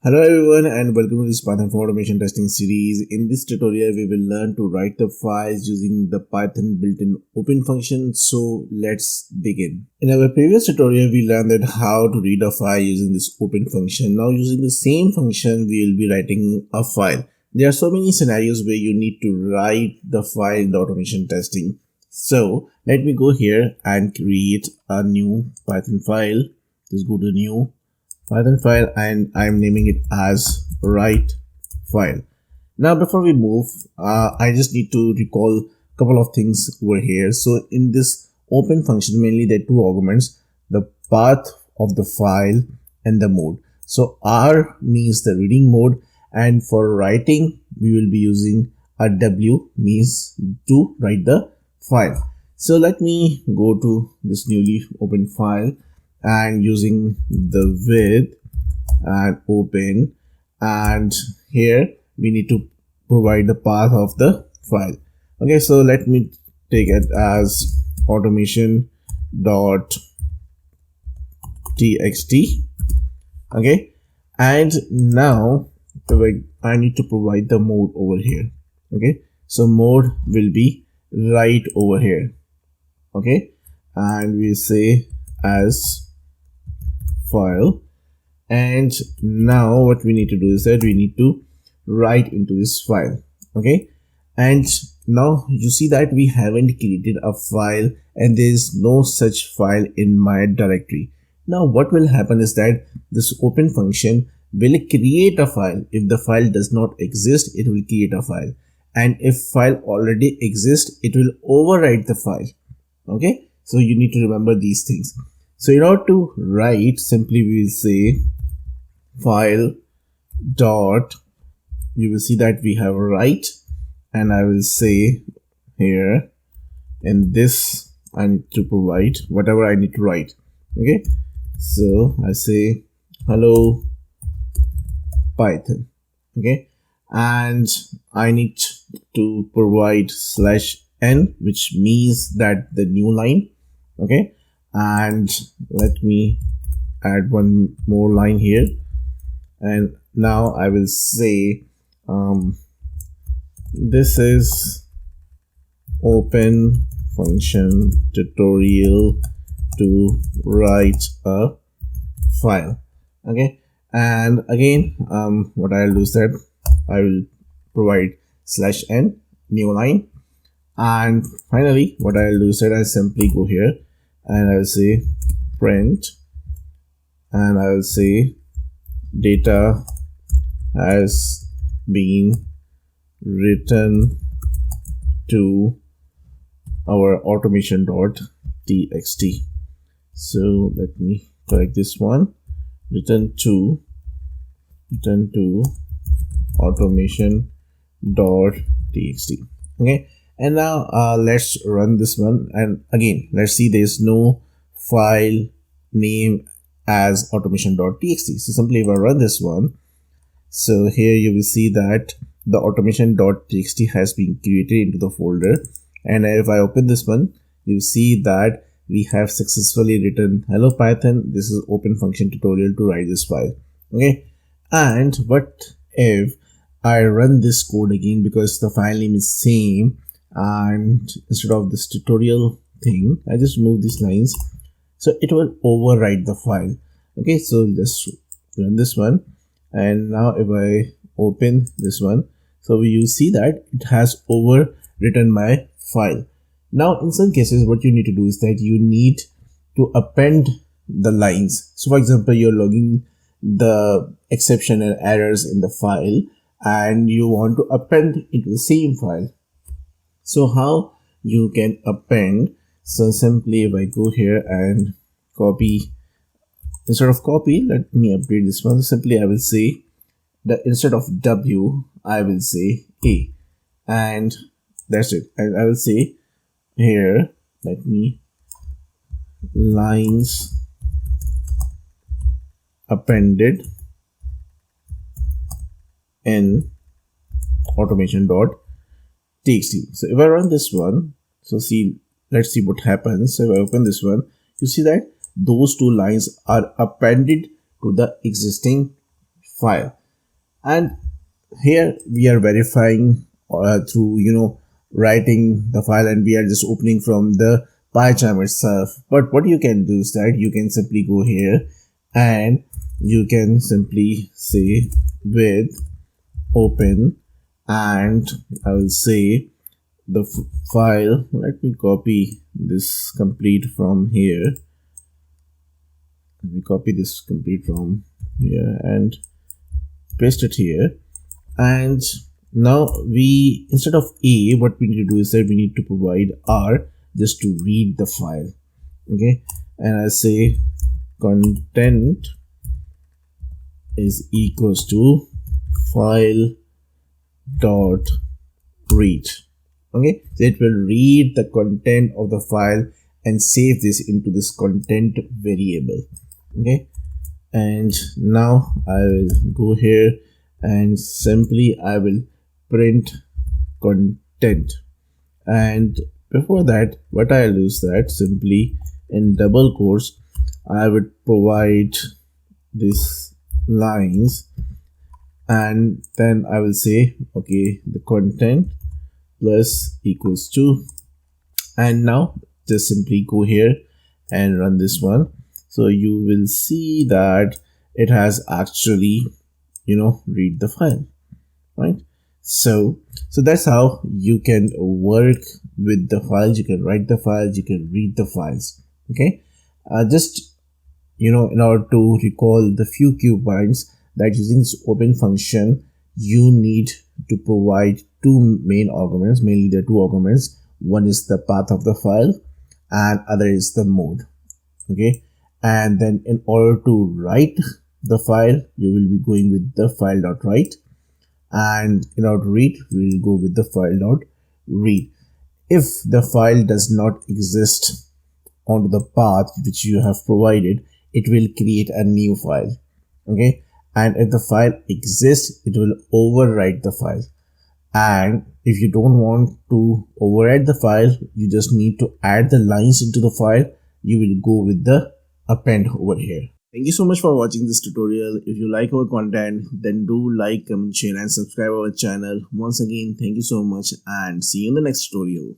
Hello everyone and welcome to this Python for Automation testing series. In this tutorial, we will learn to write the files using the Python built-in open function. So let's begin. In our previous tutorial, we learned that how to read a file using this open function. Now using the same function, we will be writing a file. There are so many scenarios where you need to write the file in the automation testing. So let me go here and create a new Python file. Just go to new Python file and I'm naming it as write file. Now before we move, I just need to recall a couple of things over here. So in this open function, mainly there are two arguments, the path of the file and the mode. So R means the reading mode, and for writing we will be using a W, means to write the file. So let me go to this newly opened file and using the with and open, and here we need to provide the path of the file. Okay, so let me take it as automation.txt. Okay, and now I need to provide the mode over here. Okay, so mode will be right over here. Okay, and we say as file, and now what we need to do is that we need to write into this file. Okay, and now you see that we haven't created a file and there is no such file in my directory. Now what will happen is that this open function will create a file. If the file does not exist, it will create a file, and if file already exists, it will overwrite the file. Okay, so you need to remember these things. So in order to write, simply we will say file dot, you will see that we have write, and I will say here in this I need to provide whatever I need to write. Okay, so I say hello Python. Okay, and I need to provide /n, which means that the new line. Okay, and let me add one more line here, and now I will say this is open function tutorial to write a file. Okay, and again what I'll do is that I will provide /n, new line, and finally what I'll do is that I simply go here and I'll say print, and I will say data has been written to our automation.txt. So let me correct this one, return to automation.txt. Okay, and now let's run this one, and again let's see there's no file name as automation.txt. So simply if I run this one, so here you will see that the automation.txt has been created into the folder, and if I open this one, you see that we have successfully written hello Python, this is open function tutorial to write this file. Okay, and what if I run this code again, because the file name is same, and instead of this tutorial thing I just move these lines, so it will overwrite the file. Okay, so just run this one, and now if I open this one, so you see that it has overwritten my file. Now in some cases what you need to do is that you need to append the lines. So for example, you're logging the exception and errors in the file and you want to append into the same file. So how you can append? So simply if I go here and copy, instead of copy, let me update this one. Simply I will say that instead of W I will say A, and that's it. And I will say here, let me lines appended in automation.txt. So if I run this one, so see, let's see what happens. So if I open this one, you see that those two lines are appended to the existing file. And here we are verifying through writing the file, and we are just opening from the PyCharm itself. But what you can do is that you can simply go here and you can simply say with open, and I will say the file. Let me copy this complete from here. Let me copy this complete from here and paste it here. And now we, instead of A, what we need to do is that we need to provide R just to read the file. Okay, and I say content is equals to file dot read. Okay, so it will read the content of the file and save this into this content variable. Okay, and now I will go here and simply I will print content. And before that, what I'll do is that simply in double quotes I would provide these lines, and then I will say okay, the content plus equals to, and now just simply go here and run this one. So you will see that it has actually read the file, right? So that's how you can work with the files. You can write the files, you can read the files. Okay, just in order to recall the few key points, that using this open function you need to provide two main arguments. Mainly there are two arguments. One is the path of the file and other is the mode. Okay, and then in order to write the file you will be going with the file.write, and in order to read we will go with the file.read. If the file does not exist onto the path which you have provided, it will create a new file. Okay, and if the file exists, it will overwrite the file. And if you don't want to overwrite the file, you just need to add the lines into the file. You will go with the append over here. Thank you so much for watching this tutorial. If you like our content, then do like, comment, share and subscribe our channel. Once again, thank you so much and see you in the next tutorial.